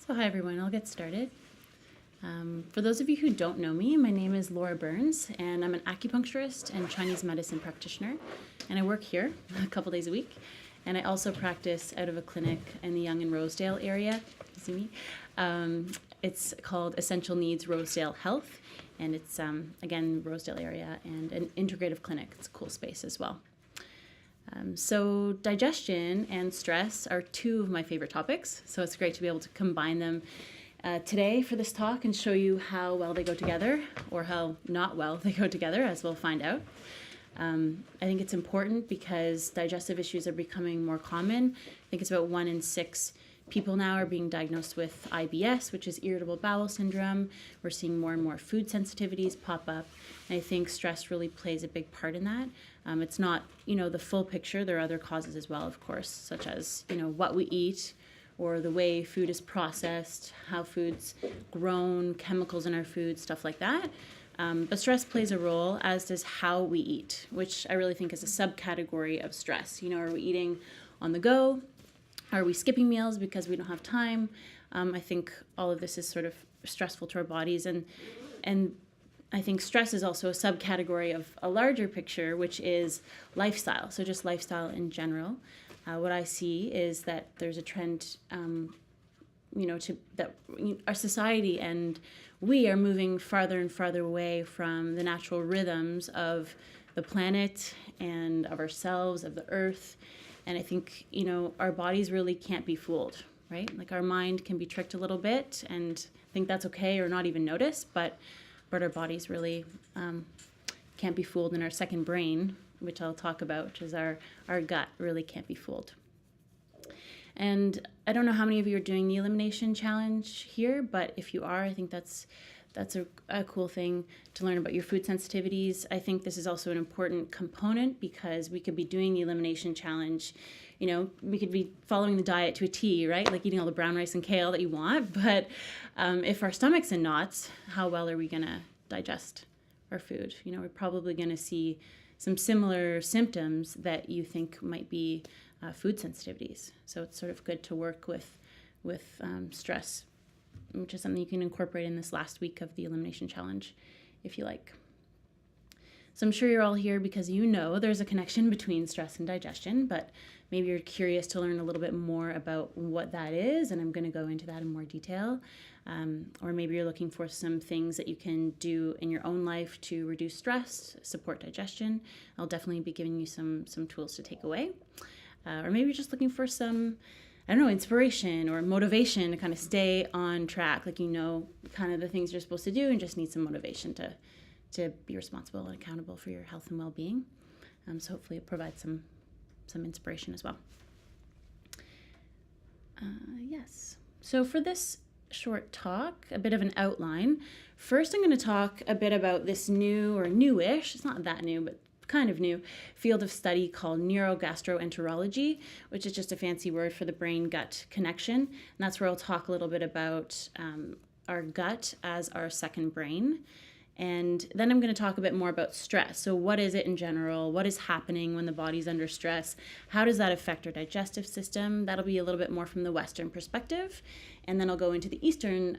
So hi everyone, I'll get started. For those of you who don't know me, my name is Laura Burns and I'm an acupuncturist and Chinese medicine practitioner, and I work here a couple days a week, and I also practice out of a clinic in the Yonge and Rosedale area. You see me? It's called Essential Needs Rosedale Health, and it's again Rosedale area and an integrative clinic. It's a cool space as well. So digestion and stress are two of my favorite topics, so it's great to be able to combine them today for this talk and show you how well they go together, or how not well they go together, as we'll find out. I think it's important because digestive issues are becoming more common. I think it's about 1 in 6 people now are being diagnosed with IBS, which is irritable bowel syndrome. We're seeing more and more food sensitivities pop up, and I think stress really plays a big part in that. It's not, the full picture. There are other causes as well, of course, such as, what we eat or the way food is processed, how food's grown, chemicals in our food, stuff like that. But stress plays a role, as does how we eat, which I really think is a subcategory of stress. Are we eating on the go? Are we skipping meals because we don't have time? I think all of this is sort of stressful to our bodies, and I think stress is also a subcategory of a larger picture, which is lifestyle. So just lifestyle in general. What I see is that there's a trend, that our society and we are moving farther and farther away from the natural rhythms of the planet and of ourselves, of the earth. And I think, our bodies really can't be fooled, right? Like our mind can be tricked a little bit and think that's okay or not even notice, but our bodies really can't be fooled, and our second brain, which I'll talk about, which is our gut, really can't be fooled. And I don't know how many of you are doing the Elimination Challenge here, but if you are, I think that's a cool thing to learn about your food sensitivities. I think this is also an important component because we could be doing the Elimination Challenge. We could be following the diet to a T, right? Like eating all the brown rice and kale that you want. But if our stomach's in knots, how well are we going to digest our food? We're probably going to see some similar symptoms that you think might be food sensitivities. So it's sort of good to work with stress, which is something you can incorporate in this last week of the Elimination Challenge, if you like. So I'm sure you're all here because there's a connection between stress and digestion, but maybe you're curious to learn a little bit more about what that is, and I'm going to go into that in more detail. Or maybe you're looking for some things that you can do in your own life to reduce stress, support digestion. I'll definitely be giving you some tools to take away. Or maybe you're just looking for some, inspiration or motivation to kind of stay on track, kind of the things you're supposed to do, and just need some motivation to be responsible and accountable for your health and well-being. So hopefully it provides some inspiration as well. Yes. So for this short talk, a bit of an outline. First, I'm going to talk a bit about this new, or newish, it's not that new, but kind of new, field of study called neurogastroenterology, which is just a fancy word for the brain-gut connection. And that's where I'll talk a little bit about our gut as our second brain. And then I'm going to talk a bit more about stress. So what is it in general? What is happening when the body's under stress? How does that affect our digestive system? That'll be a little bit more from the Western perspective. And then I'll go into the Eastern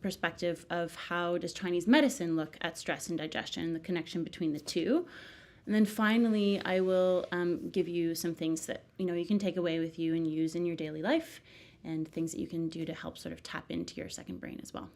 perspective of how does Chinese medicine look at stress and digestion and the connection between the two. And then finally, I will give you some things that, you can take away with you and use in your daily life, and things that you can do to help sort of tap into your second brain as well.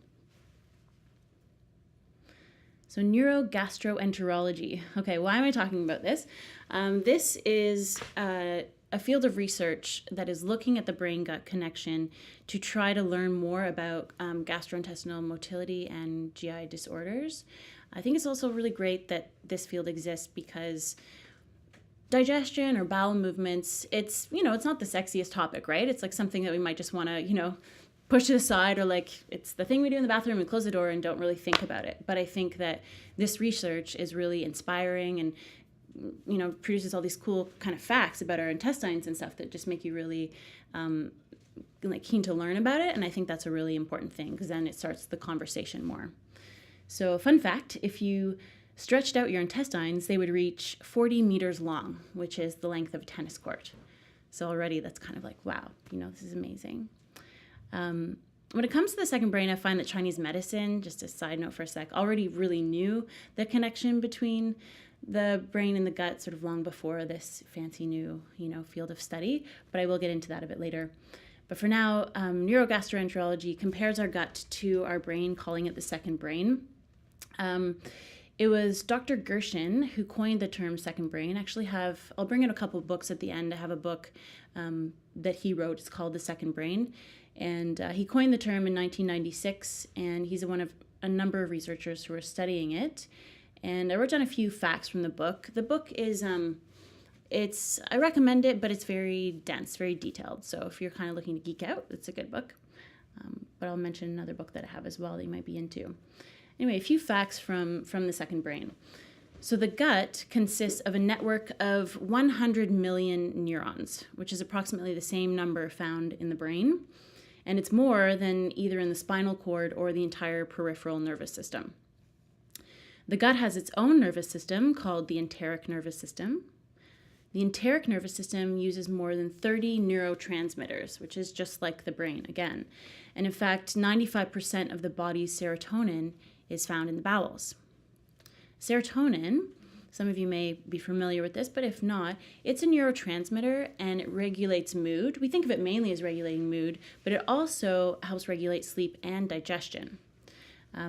So neurogastroenterology. Okay, why am I talking about this? This is a field of research that is looking at the brain-gut connection to try to learn more about gastrointestinal motility and GI disorders. I think it's also really great that this field exists because digestion or bowel movements, it's not the sexiest topic, right? It's like something that we might just want to, push to the side, or like it's the thing we do in the bathroom and close the door and don't really think about it. But I think that this research is really inspiring and, produces all these cool kind of facts about our intestines and stuff that just make you really keen to learn about it. And I think that's a really important thing because then it starts the conversation more. So fun fact, if you stretched out your intestines, they would reach 40 meters long, which is the length of a tennis court. So already that's kind of like, wow, this is amazing. When it comes to the second brain, I find that Chinese medicine, just a side note for a sec, already really knew the connection between the brain and the gut sort of long before this fancy new, field of study, but I will get into that a bit later. But for now, neurogastroenterology compares our gut to our brain, calling it the second brain. It was Dr. Gershon who coined the term second brain. I'll bring in a couple of books at the end. I have a book that he wrote. It's called The Second Brain. And he coined the term in 1996, and he's one of a number of researchers who are studying it. And I wrote down a few facts from the book. The book is, I recommend it, but it's very dense, very detailed. So if you're kind of looking to geek out, it's a good book. But I'll mention another book that I have as well that you might be into. Anyway, a few facts from the second brain. So the gut consists of a network of 100 million neurons, which is approximately the same number found in the brain. And it's more than either in the spinal cord or the entire peripheral nervous system. The gut has its own nervous system called the enteric nervous system. The enteric nervous system uses more than 30 neurotransmitters, which is just like the brain again. And in fact, 95% of the body's serotonin is found in the bowels. Serotonin, some of you may be familiar with this, but if not, it's a neurotransmitter and it regulates mood. We think of it mainly as regulating mood, but it also helps regulate sleep and digestion.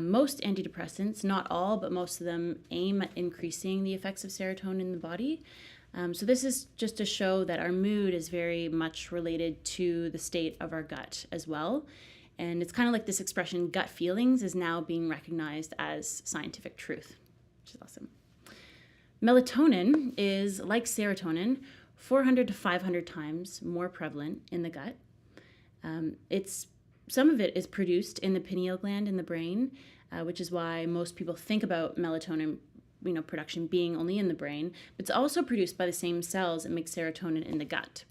Most antidepressants, not all, but most of them aim at increasing the effects of serotonin in the body. So this is just to show that our mood is very much related to the state of our gut as well. And it's kind of like this expression, gut feelings, is now being recognized as scientific truth, which is awesome. Melatonin is, like serotonin, 400 to 500 times more prevalent in the gut. Some of it is produced in the pineal gland in the brain, which is why most people think about melatonin production being only in the brain, but it's also produced by the same cells that make serotonin in the gut.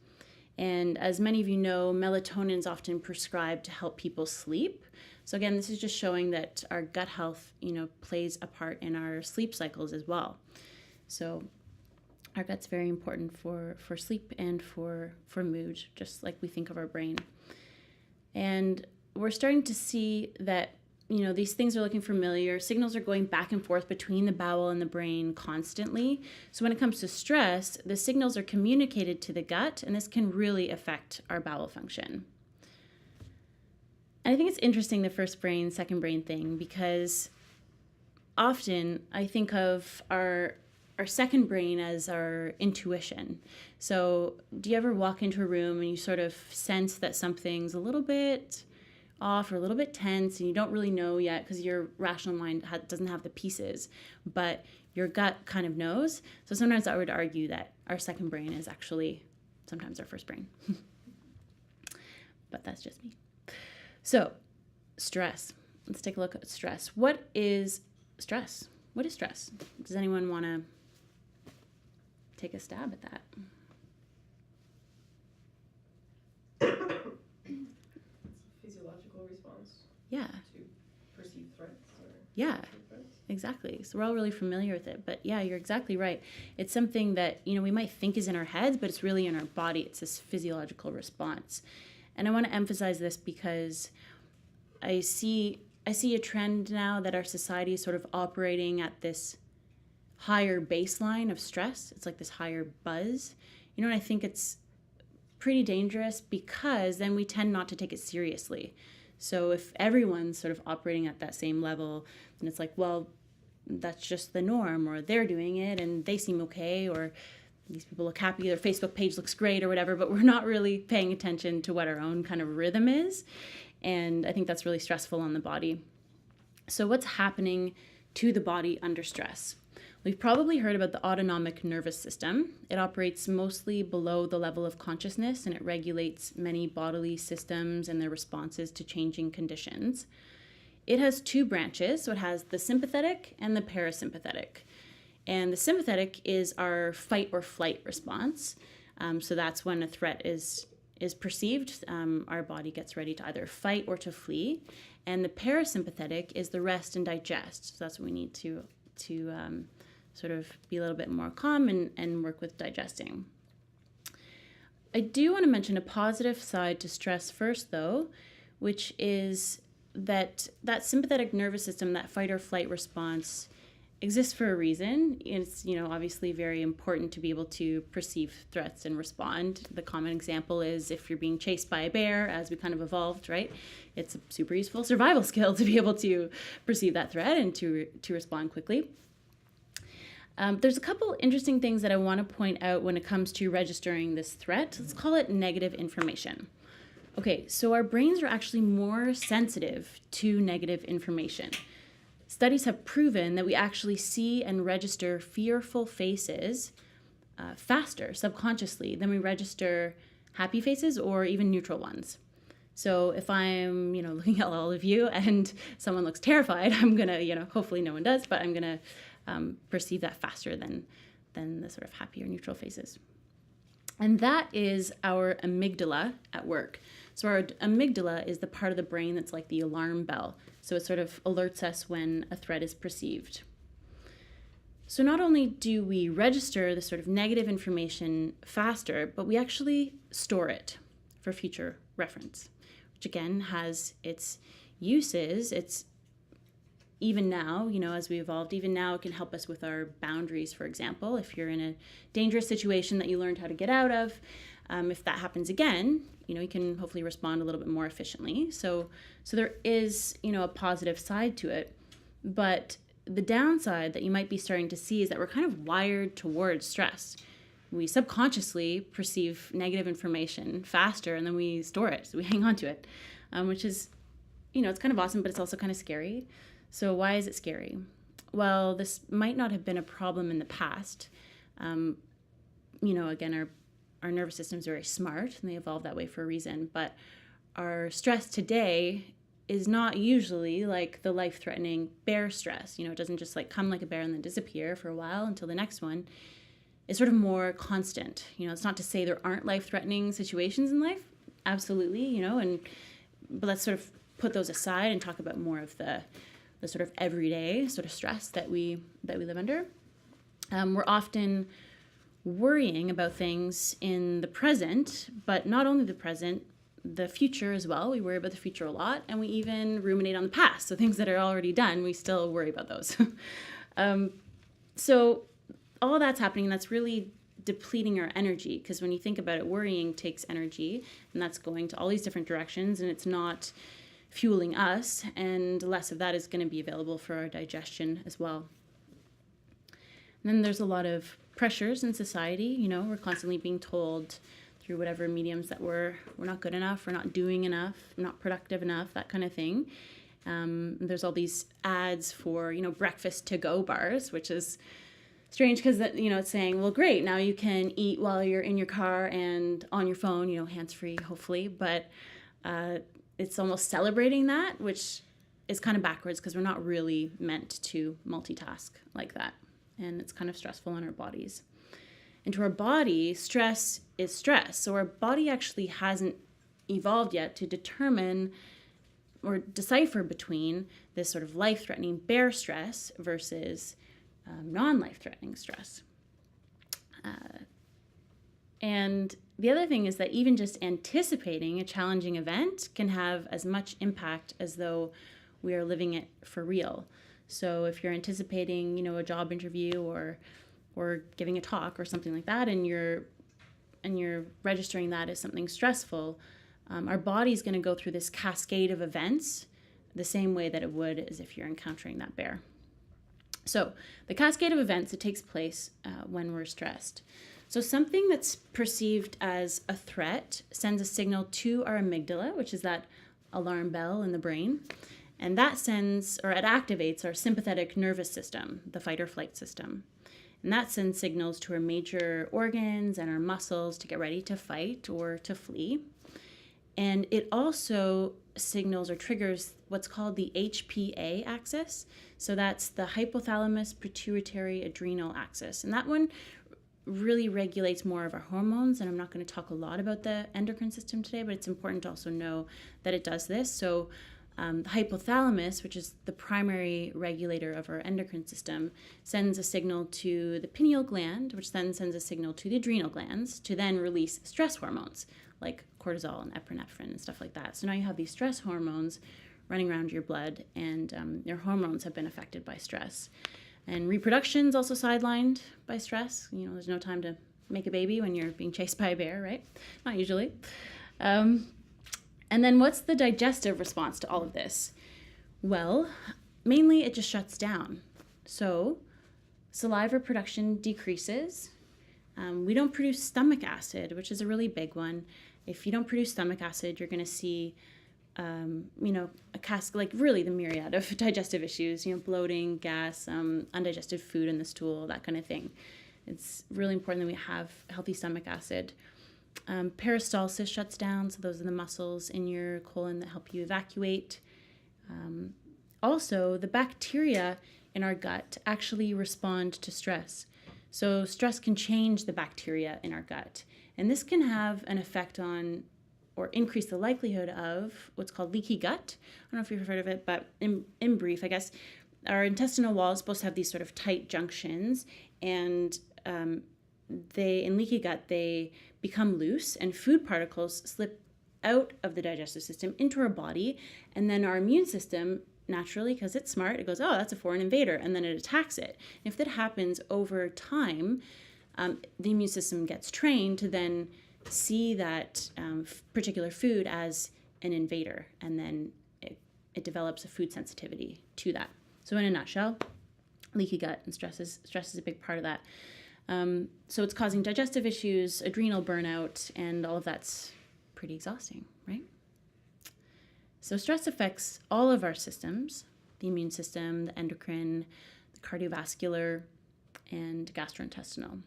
And as many of you know, melatonin is often prescribed to help people sleep. So again, this is just showing that our gut health, plays a part in our sleep cycles as well. So our gut's very important for sleep and for mood, just like we think of our brain. And we're starting to see that these things are looking familiar. Signals are going back and forth between the bowel and the brain constantly. So when it comes to stress, the signals are communicated to the gut, and this can really affect our bowel function. And I think it's interesting, the first brain, second brain thing, because often I think of our second brain as our intuition. So do you ever walk into a room and you sort of sense that something's a little bit off or a little bit tense and you don't really know yet because your rational mind doesn't have the pieces, but your gut kind of knows? So sometimes I would argue that our second brain is actually sometimes our first brain. But that's just me. So stress. Let's take a look at stress. What is stress? What is stress? Does anyone want to take a stab at that? Physiological response. Yeah. To perceived threats. Yeah, threats. exactly. So we're all really familiar with it. But yeah, you're exactly right. It's something that, we might think is in our heads, but it's really in our body. It's this physiological response. And I want to emphasize this because I see a trend now that our society is sort of operating at this higher baseline of stress. It's like this higher buzz. And I think it's pretty dangerous because then we tend not to take it seriously. So if everyone's sort of operating at that same level, then it's like, well, that's just the norm, or they're doing it and they seem okay, or these people look happy, their Facebook page looks great or whatever, but we're not really paying attention to what our own kind of rhythm is. And I think that's really stressful on the body. So what's happening to the body under stress? We've probably heard about the autonomic nervous system. It operates mostly below the level of consciousness, and it regulates many bodily systems and their responses to changing conditions. It has two branches. So it has the sympathetic and the parasympathetic. And the sympathetic is our fight or flight response. So that's when a threat is perceived. Our body gets ready to either fight or to flee. And the parasympathetic is the rest and digest. So that's what we need to sort of be a little bit more calm and work with digesting. I do want to mention a positive side to stress first, though, which is that sympathetic nervous system, that fight or flight response, exists for a reason. It's, obviously very important to be able to perceive threats and respond. The common example is if you're being chased by a bear, as we kind of evolved, right? It's a super useful survival skill to be able to perceive that threat and to respond quickly. There's a couple interesting things that I want to point out when it comes to registering this threat. Let's call it negative information. Okay, so our brains are actually more sensitive to negative information. Studies have proven that we actually see and register fearful faces faster subconsciously than we register happy faces or even neutral ones. So if I'm, looking at all of you and someone looks terrified, I'm going to, hopefully no one does, but I'm going to perceive that faster than the sort of happy or neutral faces. And that is our amygdala at work. So our amygdala is the part of the brain that's like the alarm bell. So it sort of alerts us when a threat is perceived. So not only do we register the sort of negative information faster, but we actually store it for future reference, which again has its uses. It's even now, as we evolved, even now it can help us with our boundaries, for example. If you're in a dangerous situation that you learned how to get out of, if that happens again, you can hopefully respond a little bit more efficiently. So there is, a positive side to it. But the downside that you might be starting to see is that we're kind of wired towards stress. We subconsciously perceive negative information faster and then we store it. So we hang on to it, which is, it's kind of awesome, but it's also kind of scary. So why is it scary? Well, this might not have been a problem in the past. Again, our nervous system is very smart and they evolved that way for a reason. But our stress today is not usually like the life-threatening bear stress. It doesn't just like come like a bear and then disappear for a while until the next one. It's sort of more constant. It's not to say there aren't life-threatening situations in life. Absolutely, but let's sort of put those aside and talk about more of the sort of everyday sort of stress that we live under. We're often worrying about things in the present, but not only the present, the future as well. We worry about the future a lot, and we even ruminate on the past. So things that are already done, we still worry about those. So all that's happening, and that's really depleting our energy, because when you think about it, worrying takes energy, and that's going to all these different directions, and it's not fueling us, and less of that is going to be available for our digestion as well. And then there's a lot of pressures in society. We're constantly being told through whatever mediums that we're not good enough, we're not doing enough, we're not productive enough, that kind of thing. There's all these ads for, breakfast to-go bars, which is strange because, it's saying, well, great, now you can eat while you're in your car and on your phone, hands-free, hopefully. But it's almost celebrating that, which is kind of backwards because we're not really meant to multitask like that. And it's kind of stressful on our bodies. And to our body, stress is stress. So our body actually hasn't evolved yet to determine or decipher between this sort of life-threatening bear stress versus non-life-threatening stress. And the other thing is that even just anticipating a challenging event can have as much impact as though we are living it for real. So if you're anticipating, a job interview or giving a talk or something like that, and you're registering that as something stressful, our body's going to go through this cascade of events the same way that it would as if you're encountering that bear. So the cascade of events, it takes place when we're stressed. So something that's perceived as a threat sends a signal to our amygdala, which is that alarm bell in the brain. And that it activates our sympathetic nervous system, the fight or flight system. And that sends signals to our major organs and our muscles to get ready to fight or to flee. And it also signals or triggers what's called the HPA axis. So that's the hypothalamus pituitary adrenal axis. And that one really regulates more of our hormones. And I'm not going to talk a lot about the endocrine system today, but it's important to also know that it does this. So the hypothalamus, which is the primary regulator of our endocrine system, sends a signal to the pineal gland, which then sends a signal to the adrenal glands to then release stress hormones like cortisol and epinephrine and stuff like that. So now you have these stress hormones running around your blood, and your hormones have been affected by stress. And reproduction's also sidelined by stress. There's no time to make a baby when you're being chased by a bear, right? Not usually. And then what's the digestive response to all of this? Well, mainly it just shuts down. So saliva production decreases. We don't produce stomach acid, which is a really big one. If you don't produce stomach acid, you're going to see really the myriad of digestive issues, bloating, gas, undigested food in the stool, that kind of thing. It's really important that we have healthy stomach acid. Peristalsis shuts down, so those are the muscles in your colon that help you evacuate. Also, the bacteria in our gut actually respond to stress. So stress can change the bacteria in our gut, and this can have an effect on or increase the likelihood of what's called leaky gut. I don't know if you've heard of it, but in brief, I guess, our intestinal wall is supposed to have these sort of tight junctions, and in leaky gut, they become loose, and food particles slip out of the digestive system into our body, and then our immune system, naturally, because it's smart, it goes, oh, that's a foreign invader, and then it attacks it. And if that happens over time, the immune system gets trained to then see that particular food as an invader, and then it develops a food sensitivity to that. So in a nutshell, leaky gut and stress is a big part of that. So it's causing digestive issues, adrenal burnout, and all of that's pretty exhausting, right? So stress affects all of our systems, the immune system, the endocrine, the cardiovascular, and gastrointestinal.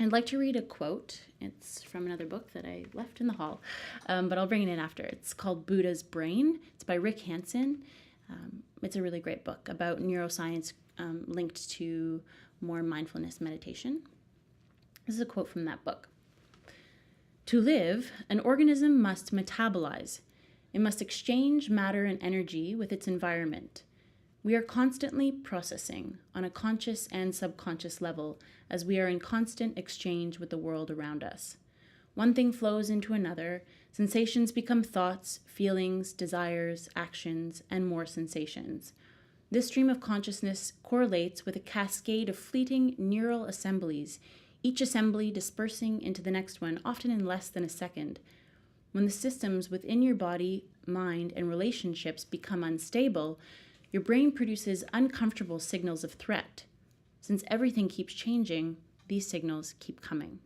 I'd like to read a quote. It's from another book that I left in the hall, but I'll bring it in after. It's called Buddha's Brain. It's by Rick Hansen. It's a really great book about neuroscience linked to more mindfulness meditation. This is a quote from that book. To live, an organism must metabolize. It must exchange matter and energy with its environment. We are constantly processing on a conscious and subconscious level as we are in constant exchange with the world around us. One thing flows into another. Sensations become thoughts, feelings, desires, actions, and more sensations. This stream of consciousness correlates with a cascade of fleeting neural assemblies, each assembly dispersing into the next one, often in less than a second. When the systems within your body, mind, and relationships become unstable, your brain produces uncomfortable signals of threat. Since everything keeps changing, these signals keep coming.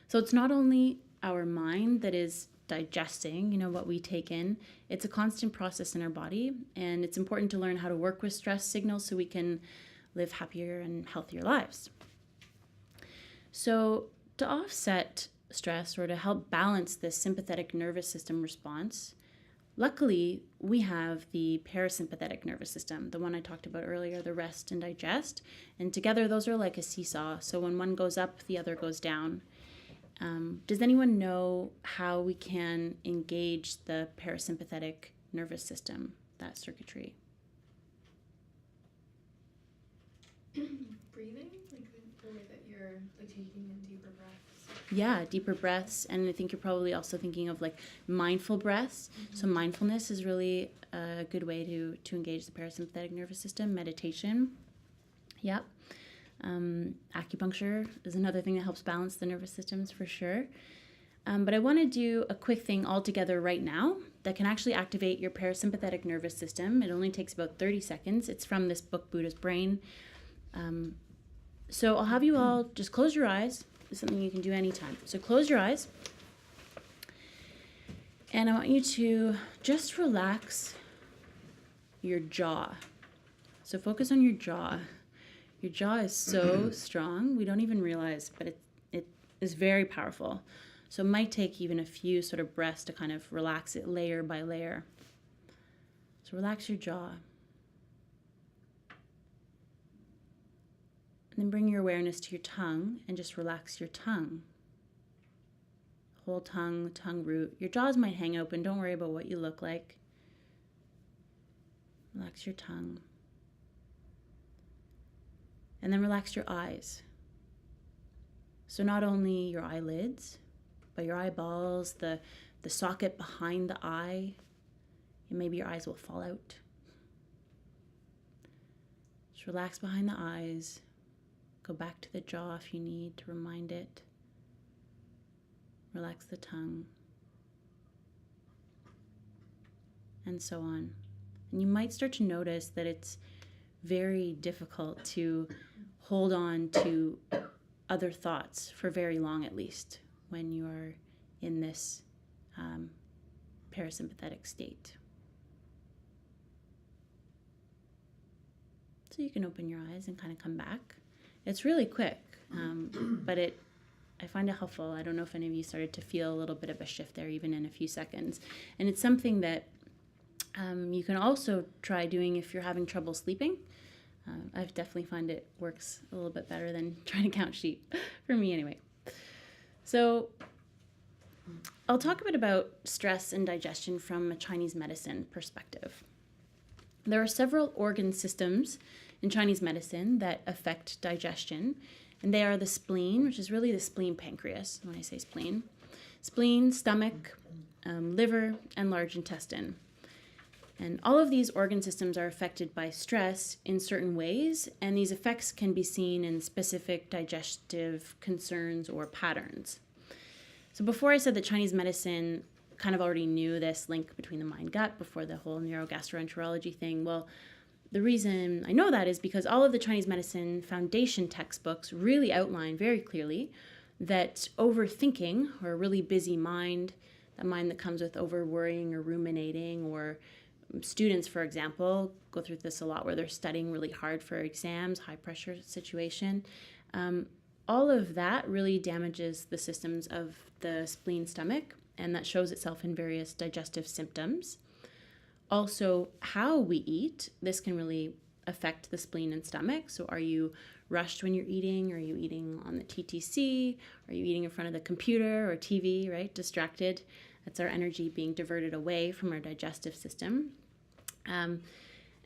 So it's not only our mind that is digesting, what we take in. It's a constant process in our body, and it's important to learn how to work with stress signals so we can live happier and healthier lives. So to offset stress or to help balance this sympathetic nervous system response, luckily we have the parasympathetic nervous system, the one I talked about earlier, the rest and digest, and together those are like a seesaw. So when one goes up, the other goes down. Does anyone know how we can engage the parasympathetic nervous system, that circuitry? Breathing, like the way that you're taking in deeper breaths. Yeah, deeper breaths, and I think you're probably also thinking of mindful breaths. Mm-hmm. So mindfulness is really a good way to engage the parasympathetic nervous system. Meditation, yep. Acupuncture is another thing that helps balance the nervous systems for sure. But I want to do a quick thing all together right now that can actually activate your parasympathetic nervous system. It only takes about 30 seconds. It's from this book, Buddha's Brain. So I'll have you all just close your eyes. It's something you can do anytime. So close your eyes. And I want you to just relax your jaw. So focus on your jaw. Your jaw is so strong, we don't even realize, but it is very powerful. So it might take even a few sort of breaths to kind of relax it layer by layer. So relax your jaw. And then bring your awareness to your tongue and just relax your tongue. Whole tongue, tongue root. Your jaws might hang open, don't worry about what you look like. Relax your tongue. And then relax your eyes. So not only your eyelids, by your eyeballs, the socket behind the eye, and maybe your eyes will fall out. Just relax behind the eyes. Go back to the jaw if you need to remind it. Relax the tongue. And so on. And you might start to notice that it's very difficult to hold on to other thoughts for very long, at least, when you are in this parasympathetic state. So you can open your eyes and kind of come back. It's really quick, but I find it helpful. I don't know if any of you started to feel a little bit of a shift there, even in a few seconds. And it's something that you can also try doing if you're having trouble sleeping. I've definitely found it works a little bit better than trying to count sheep, for me anyway. So I'll talk a bit about stress and digestion from a Chinese medicine perspective. There are several organ systems in Chinese medicine that affect digestion, and they are the spleen, which is really the spleen pancreas, when I say spleen, stomach, liver, and large intestine. And all of these organ systems are affected by stress in certain ways, and these effects can be seen in specific digestive concerns or patterns. So before I said that Chinese medicine kind of already knew this link between the mind-gut before the whole neurogastroenterology thing. Well, the reason I know that is because all of the Chinese medicine foundation textbooks really outline very clearly that overthinking, or a really busy mind, that mind that comes with over-worrying or ruminating, or students, for example, go through this a lot where they're studying really hard for exams, high-pressure situation. All of that really damages the systems of the spleen, stomach, and that shows itself in various digestive symptoms. Also, how we eat, this can really affect the spleen and stomach. So are you rushed when you're eating? Are you eating on the TTC? Are you eating in front of the computer or TV, right? Distracted. That's our energy being diverted away from our digestive system. And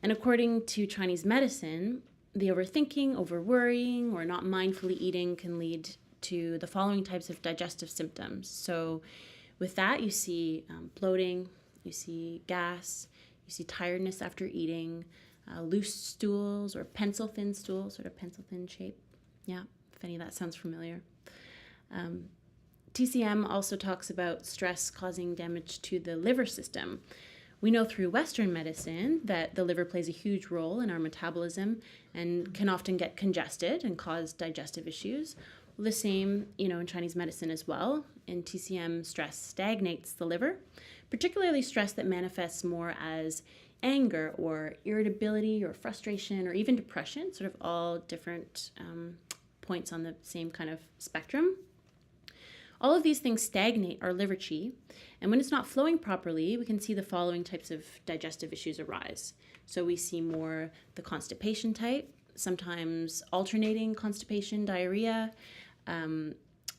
according to Chinese medicine, the overthinking, overworrying, or not mindfully eating can lead to the following types of digestive symptoms. So with that, you see bloating, you see gas, you see tiredness after eating, loose stools or pencil-thin stools, sort of pencil-thin shape. Yeah, if any of that sounds familiar. TCM also talks about stress causing damage to the liver system. We know through Western medicine that the liver plays a huge role in our metabolism and can often get congested and cause digestive issues. Well, the same, in Chinese medicine as well. In TCM, stress stagnates the liver, particularly stress that manifests more as anger or irritability or frustration or even depression, sort of all different points on the same kind of spectrum. All of these things stagnate our liver qi, and when it's not flowing properly, we can see the following types of digestive issues arise. So we see more the constipation type, sometimes alternating constipation, diarrhea.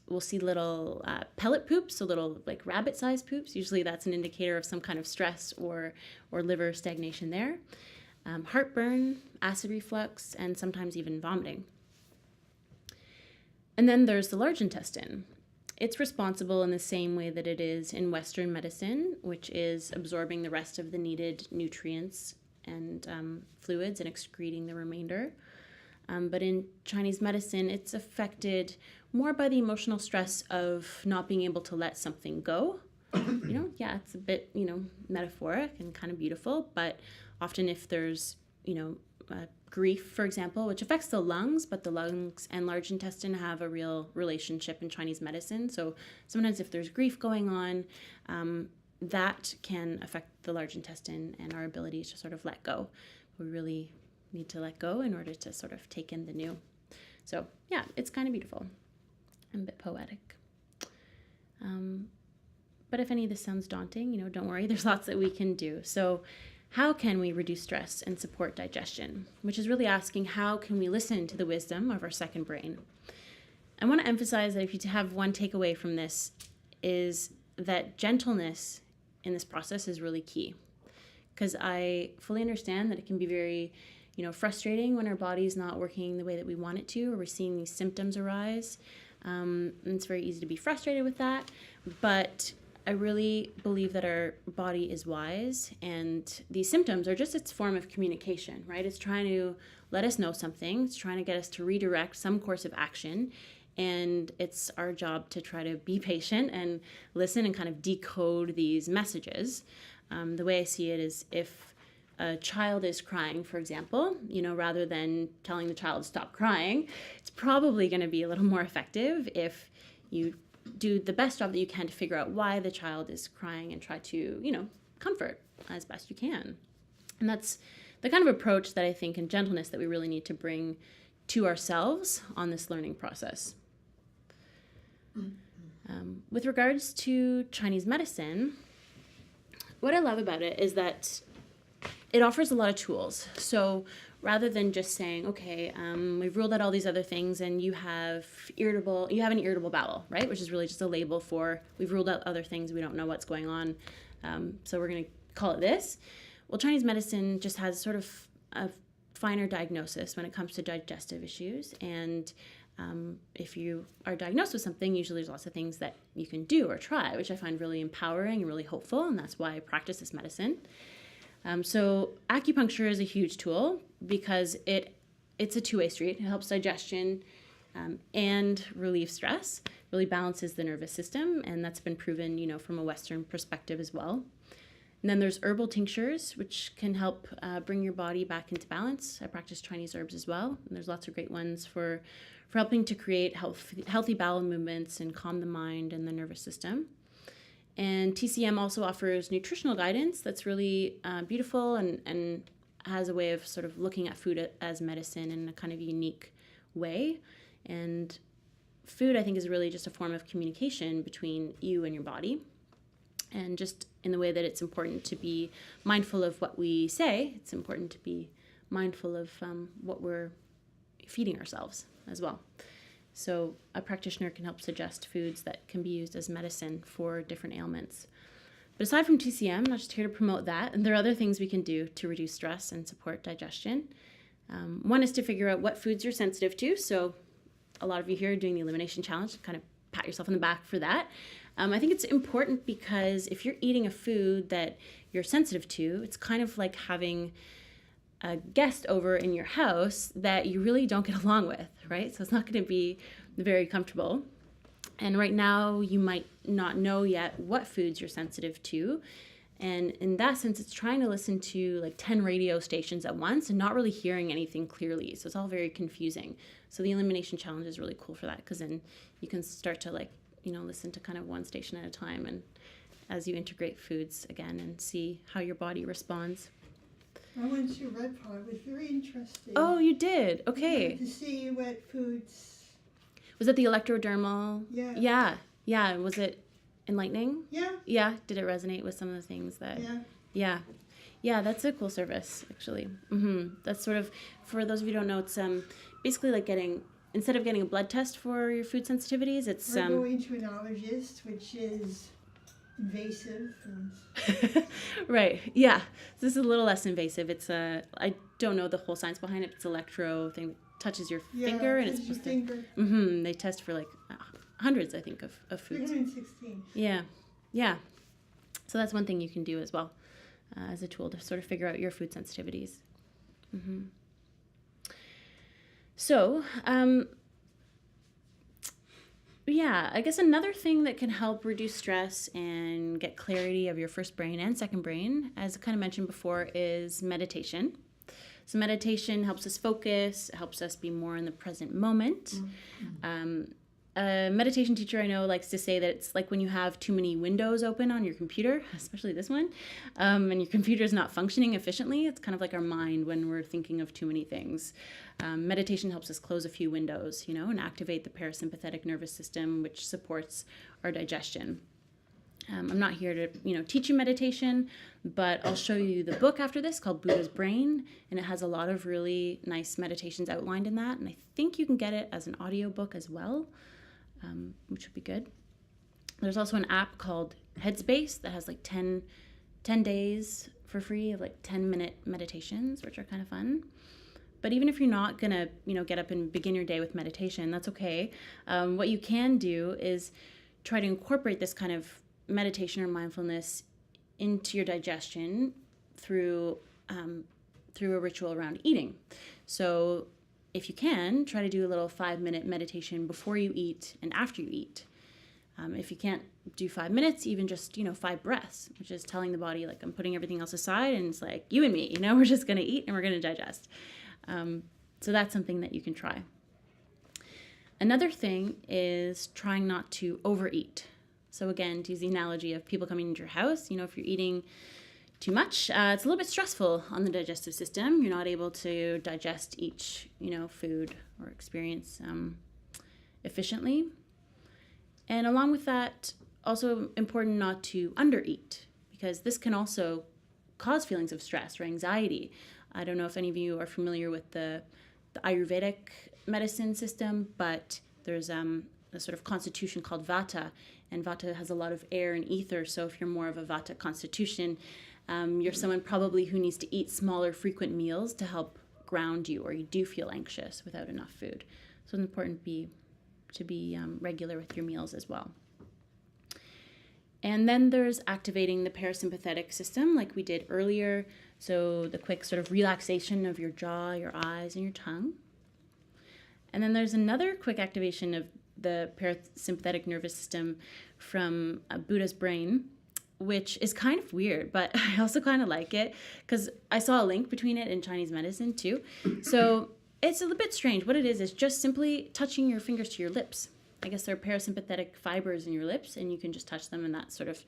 We'll see little pellet poops, so little like rabbit-sized poops. Usually that's an indicator of some kind of stress or liver stagnation there. Heartburn, acid reflux, and sometimes even vomiting. And then there's the large intestine. It's responsible in the same way that it is in Western medicine, which is absorbing the rest of the needed nutrients and fluids and excreting the remainder. But in Chinese medicine, it's affected more by the emotional stress of not being able to let something go. It's a bit, metaphoric and kind of beautiful, but often if there's, grief, for example, which affects the lungs, but the lungs and large intestine have a real relationship in Chinese medicine. So sometimes if there's grief going on, that can affect the large intestine and our ability to sort of let go. We really need to let go in order to sort of take in the new. So yeah, it's kind of beautiful and a bit poetic. But if any of this sounds daunting, don't worry, there's lots that we can do. So how can we reduce stress and support digestion? Which is really asking, how can we listen to the wisdom of our second brain? I want to emphasize that if you have one takeaway from this, is that gentleness in this process is really key. Because I fully understand that it can be very, frustrating when our body's not working the way that we want it to, or we're seeing these symptoms arise. And it's very easy to be frustrated with that. But I really believe that our body is wise, and these symptoms are just its form of communication, right? It's trying to let us know something. It's trying to get us to redirect some course of action. And it's our job to try to be patient and listen and kind of decode these messages. The way I see it is, if a child is crying, for example, rather than telling the child to stop crying, it's probably going to be a little more effective if you do the best job that you can to figure out why the child is crying and try to, comfort as best you can. And that's the kind of approach that I think, in gentleness, that we really need to bring to ourselves on this learning process. With regards to Chinese medicine, what I love about it is that it offers a lot of tools. So rather than just saying, okay, we've ruled out all these other things and you have an irritable bowel, right? Which is really just a label for, we've ruled out other things, we don't know what's going on, so we're going to call it this. Well, Chinese medicine just has sort of a finer diagnosis when it comes to digestive issues. And if you are diagnosed with something, usually there's lots of things that you can do or try, which I find really empowering and really hopeful. And that's why I practice this medicine. So acupuncture is a huge tool because it's a two-way street. It helps digestion and relieve stress, really balances the nervous system, and that's been proven, from a Western perspective as well. And then there's herbal tinctures, which can help bring your body back into balance. I practice Chinese herbs as well, and there's lots of great ones for helping to create healthy bowel movements and calm the mind and the nervous system. And TCM also offers nutritional guidance that's really beautiful and has a way of sort of looking at food as medicine in a kind of unique way. And food, I think, is really just a form of communication between you and your body. And just in the way that it's important to be mindful of what we say, it's important to be mindful of what we're feeding ourselves as well. So a practitioner can help suggest foods that can be used as medicine for different ailments. But aside from TCM, I'm not just here to promote that. And there are other things we can do to reduce stress and support digestion. One is to figure out what foods you're sensitive to. So a lot of you here are doing the Elimination Challenge, kind of pat yourself on the back for that. I think it's important because if you're eating a food that you're sensitive to, it's kind of like having a guest over in your house that you really don't get along with, right? So it's not going to be very comfortable. And right now, you might not know yet what foods you're sensitive to. And in that sense, it's trying to listen to like 10 radio stations at once and not really hearing anything clearly. So it's all very confusing. So the Elimination Challenge is really cool for that, because then you can start to listen to kind of one station at a time, and as you integrate foods again and see how your body responds. I went to Red Pod. It was very interesting. Oh, you did? Okay. Yeah, to see what foods. Was it the electrodermal? Yeah. Yeah. Was it enlightening? Yeah. Yeah. Did it resonate with some of the things that? Yeah. Yeah, that's a cool service, actually. That's sort of, for those of you who don't know, it's basically like instead of getting a blood test for your food sensitivities, it's We're going to an allergist, which is invasive. Right. Yeah. So this is a little less invasive. It's I don't know the whole science behind it. It's electro thing that touches your finger, and it's supposed to. They test for like hundreds, I think, of foods. 316. Yeah. So that's one thing you can do as well, as a tool to sort of figure out your food sensitivities. So, I guess another thing that can help reduce stress and get clarity of your first brain and second brain, as I kind of mentioned before, is meditation. So meditation helps us focus, helps us be more in the present moment. A meditation teacher I know likes to say that it's like when you have too many windows open on your computer, especially this one, and your computer is not functioning efficiently. It's kind of like our mind when we're thinking of too many things. Meditation helps us close a few windows, and activate the parasympathetic nervous system, which supports our digestion. I'm not here to, teach you meditation, but I'll show you the book after this called Buddha's Brain, and it has a lot of really nice meditations outlined in that, and I think you can get it as an audiobook as well, which would be good. There's also an app called Headspace that has like 10 days for free of like 10-minute meditations, which are kind of fun. But even if you're not going to, get up and begin your day with meditation, that's okay. What you can do is try to incorporate this kind of meditation or mindfulness into your digestion through a ritual around eating. So if you can, try to do a little 5-minute meditation before you eat and after you eat. If you can't do 5 minutes, even just, 5 breaths, which is telling the body, like, I'm putting everything else aside and it's like, you and me, we're just going to eat and we're going to digest. So that's something that you can try. Another thing is trying not to overeat. So again, to use the analogy of people coming into your house, if you're eating too much, it's a little bit stressful on the digestive system. You're not able to digest each, food or experience efficiently. And along with that, also important not to undereat, because this can also cause feelings of stress or anxiety. I don't know if any of you are familiar with the Ayurvedic medicine system, but there's a sort of constitution called Vata, and Vata has a lot of air and ether. So if you're more of a Vata constitution, you're someone probably who needs to eat smaller, frequent meals to help ground you, or you do feel anxious without enough food. So it's important to be regular with your meals as well. And then there's activating the parasympathetic system like we did earlier. So the quick sort of relaxation of your jaw, your eyes, and your tongue. And then there's another quick activation of the parasympathetic nervous system from Buddha's brain, which is kind of weird, but I also kind of like it because I saw a link between it and Chinese medicine too. So it's a little bit strange. What it is just simply touching your fingers to your lips. I guess there are parasympathetic fibers in your lips, and you can just touch them, and that sort of,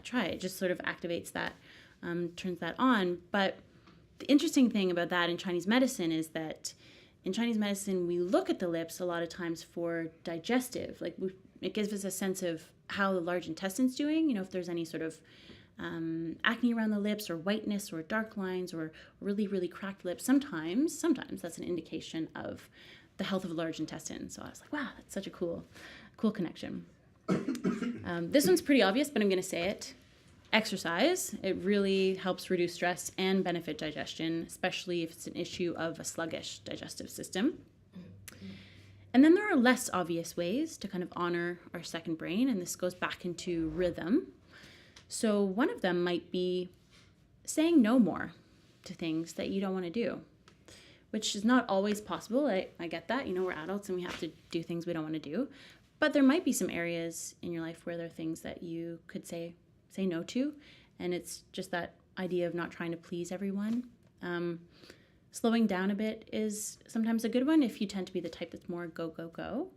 try it. It just sort of activates that, turns that on. But the interesting thing about that in Chinese medicine is that in Chinese medicine, we look at the lips a lot of times for digestive. It gives us a sense of how the large intestine's doing, if there's any sort of acne around the lips or whiteness or dark lines or really, really cracked lips. Sometimes that's an indication of the health of the large intestine. So I was like, wow, that's such a cool connection. This one's pretty obvious, but I'm going to say it. Exercise. It really helps reduce stress and benefit digestion, especially if it's an issue of a sluggish digestive system. And then there are less obvious ways to kind of honor our second brain, and this goes back into rhythm. So one of them might be saying no more to things that you don't want to do, which is not always possible. I get that. We're adults and we have to do things we don't want to do. But there might be some areas in your life where there are things that you could say no to, and it's just that idea of not trying to please everyone. Slowing down a bit is sometimes a good one if you tend to be the type that's more go, go, go.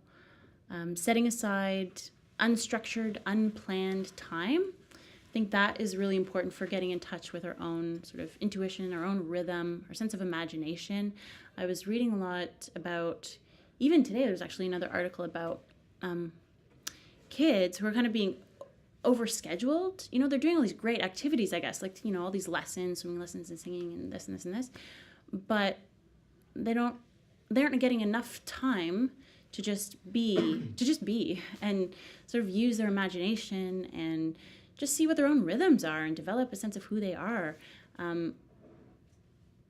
Setting aside unstructured, unplanned time. I think that is really important for getting in touch with our own sort of intuition, our own rhythm, our sense of imagination. I was reading a lot about, even today, there's actually another article about kids who are kind of being overscheduled. They're doing all these great activities, I guess, like, all these lessons, swimming lessons and singing and this and this and this. But they aren't getting enough time to just be and sort of use their imagination and just see what their own rhythms are and develop a sense of who they are. And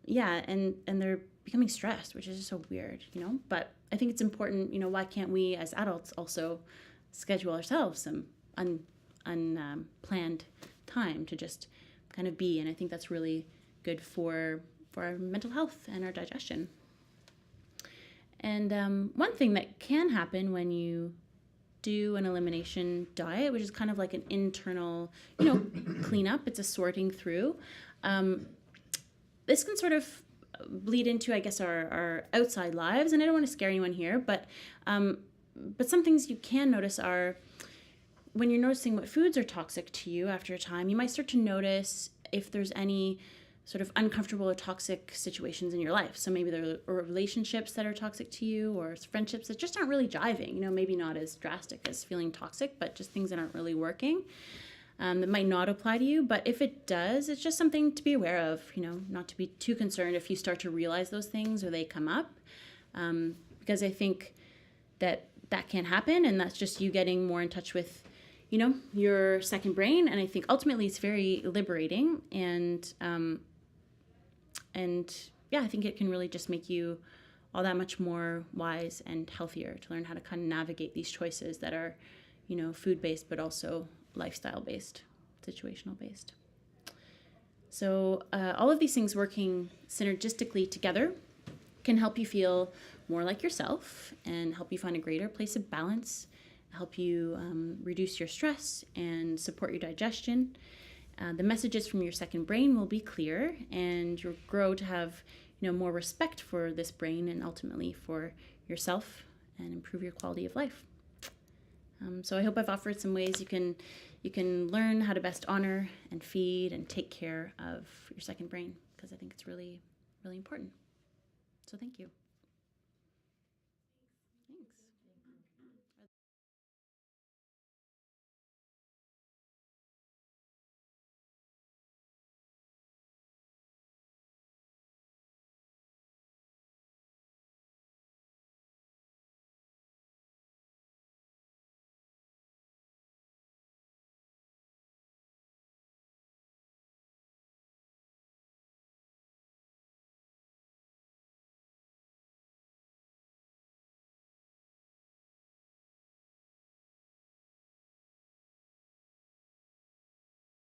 they're becoming stressed, which is just so weird, But I think it's important, why can't we as adults also schedule ourselves some unplanned time to just kind of be? And I think that's really good for our mental health and our digestion. And one thing that can happen when you do an elimination diet, which is kind of like an internal, cleanup, it's a sorting through. This can sort of bleed into, I guess, our outside lives, and I don't want to scare anyone here, but some things you can notice are when you're noticing what foods are toxic to you after a time, you might start to notice if there's any sort of uncomfortable or toxic situations in your life. So maybe there are relationships that are toxic to you, or friendships that just aren't really jiving, maybe not as drastic as feeling toxic, but just things that aren't really working. That might not apply to you, but if it does, it's just something to be aware of, not to be too concerned if you start to realize those things or they come up, because I think that can happen, and that's just you getting more in touch with, your second brain, and I think ultimately it's very liberating, and yeah, I think it can really just make you all that much more wise and healthier to learn how to kind of navigate these choices that are, food-based, but also lifestyle-based, situational-based. So all of these things working synergistically together can help you feel more like yourself and help you find a greater place of balance, help you reduce your stress and support your digestion. The messages from your second brain will be clear, and you'll grow to have more respect for this brain and ultimately for yourself, and improve your quality of life. So I hope I've offered some ways you can learn how to best honor and feed and take care of your second brain, because I think it's really, really important. So thank you.